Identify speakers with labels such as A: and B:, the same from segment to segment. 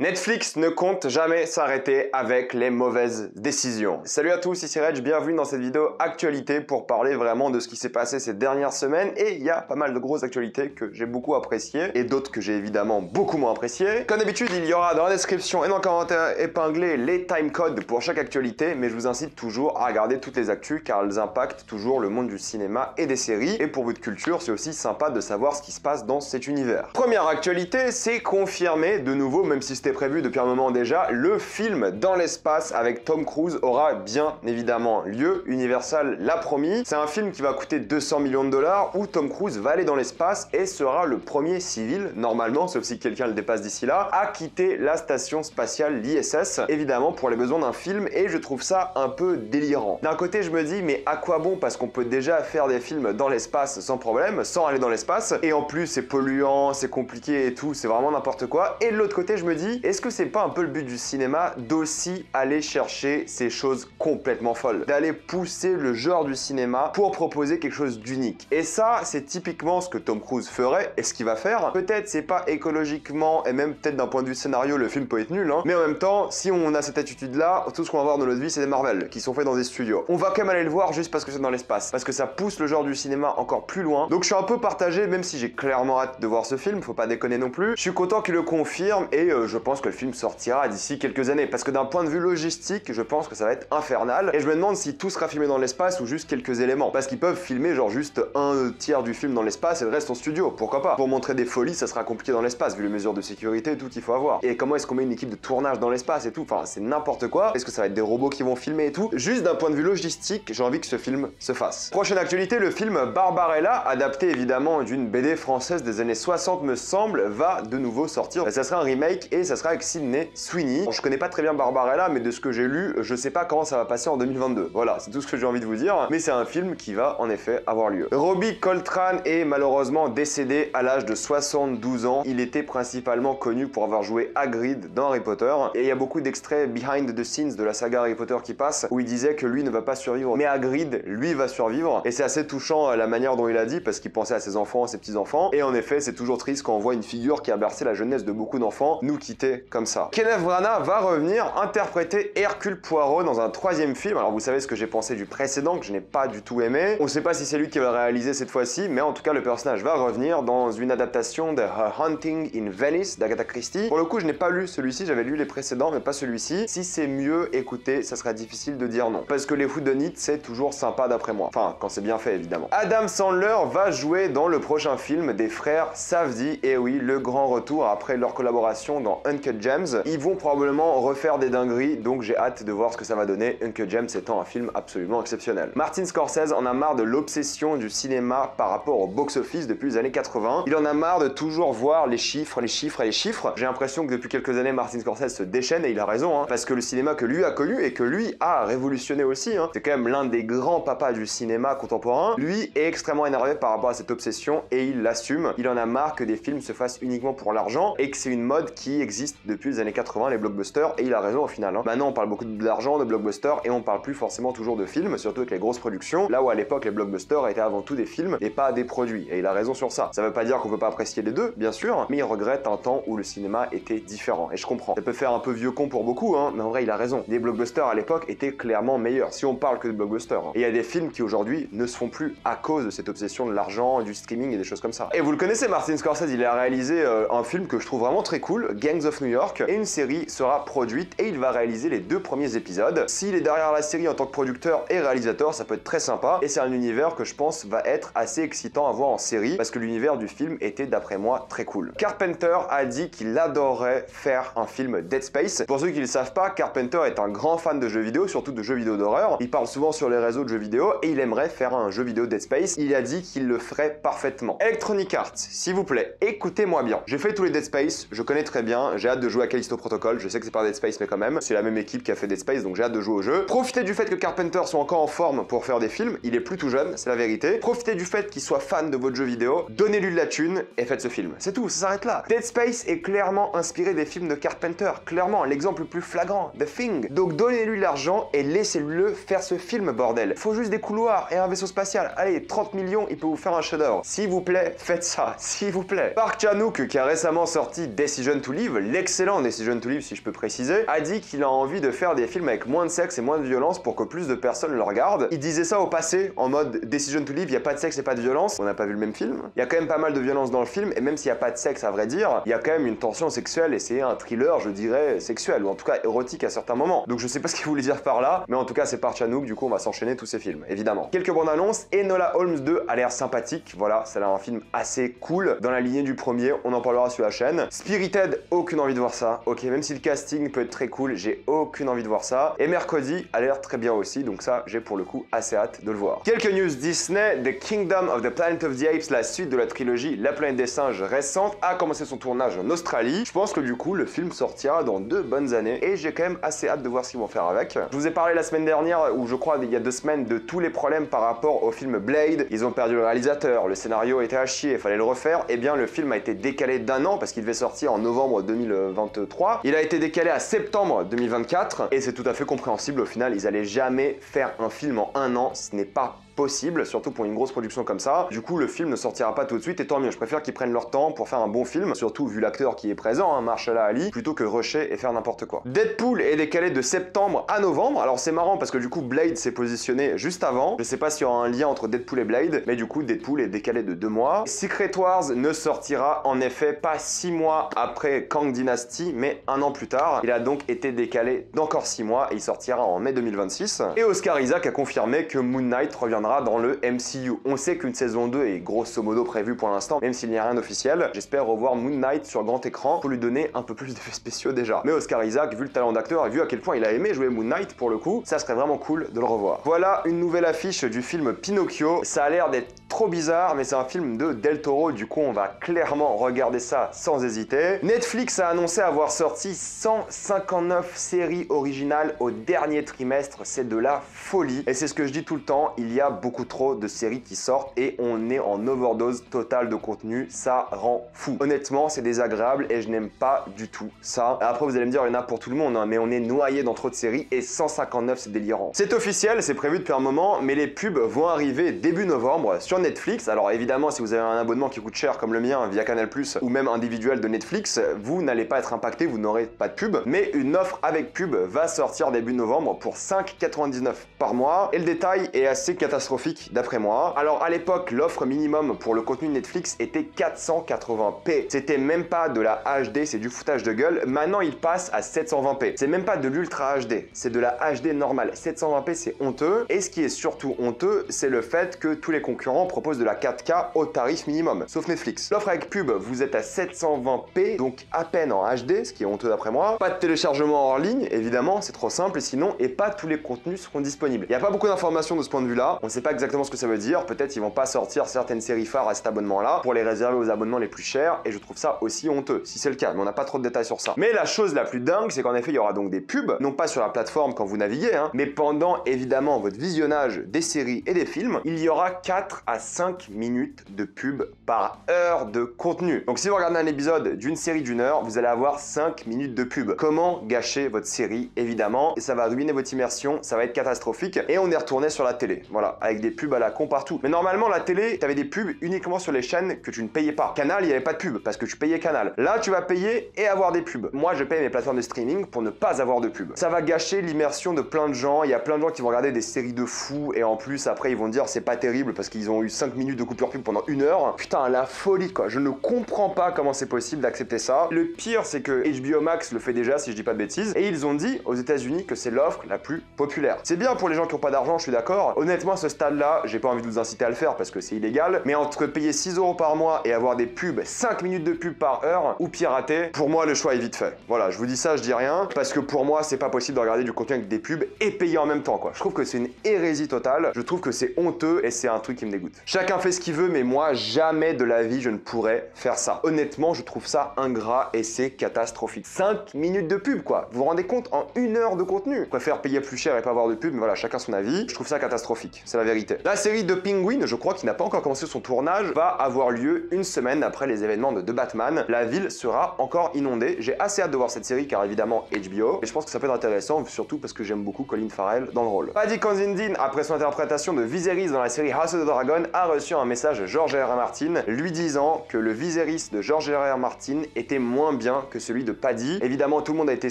A: Netflix ne compte jamais s'arrêter avec les mauvaises décisions. Salut à tous, ici Reg, bienvenue dans cette vidéo actualité pour parler vraiment de ce qui s'est passé ces dernières semaines. Et il y a pas mal de grosses actualités que j'ai beaucoup appréciées et d'autres que j'ai évidemment beaucoup moins appréciées. Comme d'habitude, il y aura dans la description et dans le commentaire épinglé les timecodes pour chaque actualité, mais je vous incite toujours à regarder toutes les actus car elles impactent toujours le monde du cinéma et des séries. Et pour votre culture, c'est aussi sympa de savoir ce qui se passe dans cet univers. Première actualité, c'est confirmé de nouveau, même si c'était prévu depuis un moment déjà, le film dans l'espace avec Tom Cruise aura bien évidemment lieu. Universal l'a promis. C'est un film qui va coûter 200 millions de dollars où Tom Cruise va aller dans l'espace et sera le premier civil, normalement, sauf si quelqu'un le dépasse d'ici là, à quitter la station spatiale, l'ISS, évidemment pour les besoins d'un film, et je trouve ça un peu délirant. D'un côté, je me dis, mais à quoi bon, parce qu'on peut déjà faire des films dans l'espace sans problème, sans aller dans l'espace, et en plus c'est polluant, c'est compliqué et tout, c'est vraiment n'importe quoi. Et de l'autre côté, je me dis, est-ce que c'est pas un peu le but du cinéma d'aussi aller chercher ces choses complètement folles, d'aller pousser le genre du cinéma pour proposer quelque chose d'unique? Et ça, c'est typiquement ce que Tom Cruise ferait et ce qu'il va faire. Peut-être c'est pas écologiquement et même peut-être d'un point de vue scénario, le film peut être nul, hein, mais en même temps, si on a cette attitude-là, tout ce qu'on va voir dans notre vie, c'est des Marvel qui sont faits dans des studios. On va quand même aller le voir juste parce que c'est dans l'espace, parce que ça pousse le genre du cinéma encore plus loin. Donc je suis un peu partagé, même si j'ai clairement hâte de voir ce film, faut pas déconner non plus. Je suis content qu'il le confirme et je pense que le film sortira d'ici quelques années, parce que d'un point de vue logistique, je pense que ça va être infernal, et je me demande si tout sera filmé dans l'espace ou juste quelques éléments, parce qu'ils peuvent filmer genre juste un tiers du film dans l'espace et le reste en studio, pourquoi pas? Pour montrer des folies, ça sera compliqué dans l'espace, vu les mesures de sécurité et tout qu'il faut avoir. Et comment est-ce qu'on met une équipe de tournage dans l'espace et tout? Enfin, c'est n'importe quoi. Est-ce que ça va être des robots qui vont filmer et tout? Juste d'un point de vue logistique, j'ai envie que ce film se fasse. Prochaine actualité, le film Barbarella, adapté évidemment d'une BD française des années 60 me semble, va de nouveau sortir. Ça sera un remake et ça sera avec Sydney Sweeney. Bon, je connais pas très bien Barbarella, mais de ce que j'ai lu, je sais pas comment ça va passer en 2022. Voilà, c'est tout ce que j'ai envie de vous dire, mais c'est un film qui va en effet avoir lieu. Robbie Coltrane est malheureusement décédé à l'âge de 72 ans. Il était principalement connu pour avoir joué Hagrid dans Harry Potter, et il y a beaucoup d'extraits behind the scenes de la saga Harry Potter qui passent, où il disait que lui ne va pas survivre, mais Hagrid, lui, va survivre, et c'est assez touchant la manière dont il a dit, parce qu'il pensait à ses enfants, à ses petits-enfants, et en effet, c'est toujours triste quand on voit une figure qui a bercé la jeunesse de beaucoup d'enfants nous quitter comme ça. Kenneth Branagh va revenir interpréter Hercule Poirot dans un troisième film. Alors vous savez ce que j'ai pensé du précédent, que je n'ai pas du tout aimé. On sait pas si c'est lui qui va le réaliser cette fois-ci, mais en tout cas le personnage va revenir dans une adaptation de Her Hunting in Venice d'Agatha Christie. Pour le coup, je n'ai pas lu celui-ci, j'avais lu les précédents, mais pas celui-ci. Si c'est mieux, écoutez, ça sera difficile de dire non, parce que les whodunit, c'est toujours sympa d'après moi. Enfin, quand c'est bien fait, évidemment. Adam Sandler va jouer dans le prochain film des frères Safdie, et oui, le grand retour après leur collaboration dans Uncut Gems. Ils vont probablement refaire des dingueries, donc j'ai hâte de voir ce que ça va donner, Uncut Gems étant un film absolument exceptionnel. Martin Scorsese en a marre de l'obsession du cinéma par rapport au box-office depuis les années 80. Il en a marre de toujours voir les chiffres, les chiffres et les chiffres. J'ai l'impression que depuis quelques années, Martin Scorsese se déchaîne, et il a raison, hein, parce que le cinéma que lui a connu et que lui a révolutionné aussi, hein, c'est quand même l'un des grands papas du cinéma contemporain. Lui est extrêmement énervé par rapport à cette obsession et il l'assume. Il en a marre que des films se fassent uniquement pour l'argent et que c'est une mode qui existe depuis les années 80, les blockbusters, et il a raison au final, hein. Maintenant on parle beaucoup d'argent, de blockbusters, et on parle plus forcément toujours de films, surtout avec les grosses productions, là où à l'époque les blockbusters étaient avant tout des films et pas des produits, et il a raison sur ça. Ça veut pas dire qu'on peut pas apprécier les deux, bien sûr, mais il regrette un temps où le cinéma était différent, et je comprends. Ça peut faire un peu vieux con pour beaucoup, hein, mais en vrai il a raison. Les blockbusters à l'époque étaient clairement meilleurs, si on parle que de blockbusters, hein. Et il y a des films qui aujourd'hui ne se font plus à cause de cette obsession de l'argent, du streaming et des choses comme ça. Et vous le connaissez, Martin Scorsese, il a réalisé un film que je trouve vraiment très cool, Gangs of New York, et une série sera produite et il va réaliser les 2 premiers épisodes. S'il est derrière la série en tant que producteur et réalisateur, ça peut être très sympa, et c'est un univers que je pense va être assez excitant à voir en série, parce que l'univers du film était d'après moi très cool. Carpenter a dit qu'il adorerait faire un film Dead Space. Pour ceux qui ne le savent pas, Carpenter est un grand fan de jeux vidéo, surtout de jeux vidéo d'horreur. Il parle souvent sur les réseaux de jeux vidéo et il aimerait faire un jeu vidéo Dead Space. Il a dit qu'il le ferait parfaitement. Electronic Arts, s'il vous plaît, écoutez-moi bien. J'ai fait tous les Dead Space, je connais très bien, j'ai hâte de jouer à Callisto Protocol, je sais que c'est pas Dead Space mais quand même, c'est la même équipe qui a fait Dead Space, donc j'ai hâte de jouer au jeu. Profitez du fait que Carpenter soit encore en forme pour faire des films, il est plus tout jeune, c'est la vérité. Profitez du fait qu'il soit fan de votre jeu vidéo, donnez-lui de la thune et faites ce film. C'est tout, ça s'arrête là. Dead Space est clairement inspiré des films de Carpenter, clairement, l'exemple le plus flagrant, The Thing. Donc donnez-lui l'argent et laissez-le faire ce film, bordel. Faut juste des couloirs et un vaisseau spatial. Allez, 30 millions, il peut vous faire un chef-d'œuvre. S'il vous plaît, faites ça, s'il vous plaît. Park Chan-wook, qui a récemment sorti Decision to Live, l'excellent Decision to Live si je peux préciser, a dit qu'il a envie de faire des films avec moins de sexe et moins de violence pour que plus de personnes le regardent. Il disait ça au passé, en mode Decision to Live, il n'y a pas de sexe et pas de violence. On n'a pas vu le même film. Il y a quand même pas mal de violence dans le film, et même s'il n'y a pas de sexe à vrai dire, il y a quand même une tension sexuelle, et c'est un thriller, je dirais, sexuel, ou en tout cas érotique à certains moments. Donc je sais pas ce qu'il voulait dire par là, mais en tout cas c'est par Chanouk, du coup on va s'enchaîner tous ces films, évidemment. Quelques bandes annonces, Enola Holmes 2 a l'air sympathique, voilà, c'est un film assez cool, dans la lignée du premier, on en parlera sur la chaîne. Spirited, aucune envie de voir ça, ok, même si le casting peut être très cool, j'ai aucune envie de voir ça. Et Mercredi a l'air très bien aussi, donc ça j'ai pour le coup assez hâte de le voir. Quelques news Disney, The Kingdom of the Planet of the Apes, la suite de la trilogie La Planète des Singes récente, a commencé son tournage en Australie. Je pense que du coup le film sortira dans 2 bonnes années, et j'ai quand même assez hâte de voir ce qu'ils vont faire avec. Je vous ai parlé la semaine dernière, ou je crois il y a 2 semaines, de tous les problèmes par rapport au film Blade. Ils ont perdu le réalisateur, le scénario était à chier, il fallait le refaire. Et bien le film a été décalé d'1 an parce qu'il devait sortir en novembre 2023. Il a été décalé à septembre 2024, et c'est tout à fait compréhensible. Au final, ils allaient jamais faire un film en 1 an, ce n'est pas possible, surtout pour une grosse production comme ça. Du coup, le film ne sortira pas tout de suite, et tant mieux. Je préfère qu'ils prennent leur temps pour faire un bon film, surtout vu l'acteur qui est présent, hein, Mahershala Ali, plutôt que rusher et faire n'importe quoi. Deadpool est décalé de septembre à novembre. Alors c'est marrant parce que du coup, Blade s'est positionné juste avant. Je sais pas s'il y aura un lien entre Deadpool et Blade, mais du coup, Deadpool est décalé de 2 mois. Secret Wars ne sortira en effet pas 6 mois après Kang Dynasty, mais 1 an plus tard. Il a donc été décalé d'encore 6 mois, et il sortira en mai 2026. Et Oscar Isaac a confirmé que Moon Knight reviendra dans le MCU. On sait qu'une saison 2 est grosso modo prévue pour l'instant, même s'il n'y a rien d'officiel. J'espère revoir Moon Knight sur grand écran pour lui donner un peu plus d'effets spéciaux déjà. Mais Oscar Isaac, vu le talent d'acteur et vu à quel point il a aimé jouer Moon Knight pour le coup, ça serait vraiment cool de le revoir. Voilà une nouvelle affiche du film Pinocchio. Ça a l'air d'être trop bizarre, mais c'est un film de Del Toro, du coup on va clairement regarder ça sans hésiter. Netflix a annoncé avoir sorti 159 séries originales au dernier trimestre, c'est de la folie. Et c'est ce que je dis tout le temps, il y a beaucoup trop de séries qui sortent et on est en overdose totale de contenu, ça rend fou. Honnêtement, c'est désagréable et je n'aime pas du tout ça. Après, vous allez me dire, il y en a pour tout le monde, hein, mais on est noyé dans trop de séries, et 159, c'est délirant. C'est officiel, c'est prévu depuis un moment, mais les pubs vont arriver début novembre sur Netflix. Alors évidemment, si vous avez un abonnement qui coûte cher comme le mien via Canal+, ou même individuel de Netflix, vous n'allez pas être impacté, vous n'aurez pas de pub, mais une offre avec pub va sortir début novembre pour 5,99 par mois, et le détail est assez catastrophique d'après moi. Alors à l'époque, l'offre minimum pour le contenu de Netflix était 480p. C'était même pas de la HD, c'est du foutage de gueule. Maintenant, il passe à 720p. C'est même pas de l'Ultra HD, c'est de la HD normale. 720p, c'est honteux. Et ce qui est surtout honteux, c'est le fait que tous les concurrents proposent de la 4K au tarif minimum, sauf Netflix. L'offre avec pub, vous êtes à 720p, donc à peine en HD, ce qui est honteux d'après moi. Pas de téléchargement hors ligne, évidemment, c'est trop simple, et sinon, et pas tous les contenus seront disponibles. Il n'y a pas beaucoup d'informations de ce point de vue-là. On sait pas exactement ce que ça veut dire. Peut-être ils vont pas sortir certaines séries phares à cet abonnement-là pour les réserver aux abonnements les plus chers, et je trouve ça aussi honteux, si c'est le cas, mais on n'a pas trop de détails sur ça. Mais la chose la plus dingue, c'est qu'en effet, il y aura donc des pubs, non pas sur la plateforme quand vous naviguez, hein, mais pendant évidemment votre visionnage des séries et des films, il y aura 4 à 5 minutes de pub par heure de contenu. Donc si vous regardez un épisode d'une série d'1 heure, vous allez avoir 5 minutes de pub. Comment gâcher votre série, évidemment, et ça va ruiner votre immersion, ça va être catastrophique, et on est retourné sur la télé, voilà, avec des pubs à la con partout. Mais normalement, la télé, t'avais des pubs uniquement sur les chaînes que tu ne payais pas. Canal, il n'y avait pas de pub parce que tu payais Canal. Là, tu vas payer et avoir des pubs. Moi, je paye mes plateformes de streaming pour ne pas avoir de pub. Ça va gâcher l'immersion de plein de gens. Il y a plein de gens qui vont regarder des séries de fous, et en plus, après, ils vont dire c'est pas terrible parce qu'ils ont eu 5 minutes de coupure pub pendant 1 heure. Putain, la folie, quoi. Je ne comprends pas comment c'est possible d'accepter ça. Le pire, c'est que HBO Max le fait déjà, si je dis pas de bêtises, et ils ont dit aux États-Unis que c'est l'offre la plus populaire. C'est bien pour les gens qui ont pas d'argent, je suis d'accord. Honnêtement, à ce stade-là, j'ai pas envie de vous inciter à le faire parce que c'est illégal, mais entre payer 6 € par mois et avoir des pubs, 5 minutes de pub par heure, ou pirater, pour moi, le choix est vite fait. Voilà, je vous dis ça, je dis rien, parce que pour moi, c'est pas possible de regarder du contenu avec des pubs et payer en même temps, quoi. Je trouve que c'est une hérésie totale, je trouve que c'est honteux, et c'est un truc qui me dégoûte. Chacun fait ce qu'il veut, mais moi, jamais de la vie, je ne pourrais faire ça. Honnêtement, je trouve ça ingrat et c'est catastrophique. 5 minutes de pub, quoi. Vous vous rendez compte, en 1 heure de contenu. Je préfère payer plus cher et pas avoir de pub, mais voilà, chacun son avis. Je trouve ça catastrophique, c'est la vérité. La série de Penguin, je crois, qui n'a pas encore commencé son tournage, va avoir lieu une semaine après les événements de The Batman. La ville sera encore inondée. J'ai assez hâte de voir cette série car évidemment HBO, et je pense que ça peut être intéressant, surtout parce que j'aime beaucoup Colin Farrell dans le rôle. Paddy Considine, après son interprétation de Viserys dans la série House of the Dragon, a reçu un message de George R.R. Martin lui disant que le Viserys de George R.R. Martin était moins bien que celui de Paddy. Évidemment, tout le monde a été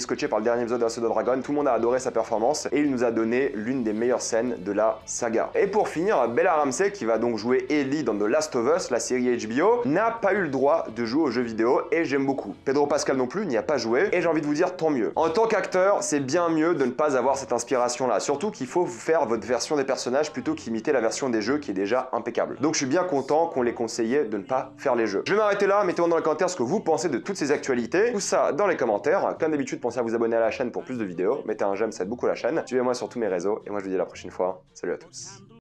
A: scotché par le dernier épisode de House of the Dragon, tout le monde a adoré sa performance et il nous a donné l'une des meilleures scènes de la saga. Et pour finir, Bella Ramsey, qui va donc jouer Ellie dans The Last of Us, la série HBO, n'a pas eu le droit de jouer aux jeux vidéo et j'aime beaucoup. Pedro Pascal non plus n'y a pas joué et j'ai envie de vous dire tant mieux. En tant qu'acteur, c'est bien mieux de ne pas avoir cette inspiration-là, surtout qu'il faut faire votre version des personnages plutôt qu'imiter la version des jeux qui est déjà impeccable. Donc je suis bien content qu'on les conseillait de ne pas faire les jeux. Je vais m'arrêter là, mettez-moi dans les commentaires ce que vous pensez de toutes ces actualités, tout ça dans les commentaires. Comme d'habitude, pensez à vous abonner à la chaîne pour plus de vidéos, mettez un j'aime, ça aide beaucoup la chaîne, suivez-moi sur tous mes réseaux et moi je vous dis à la prochaine fois. Salut à tous.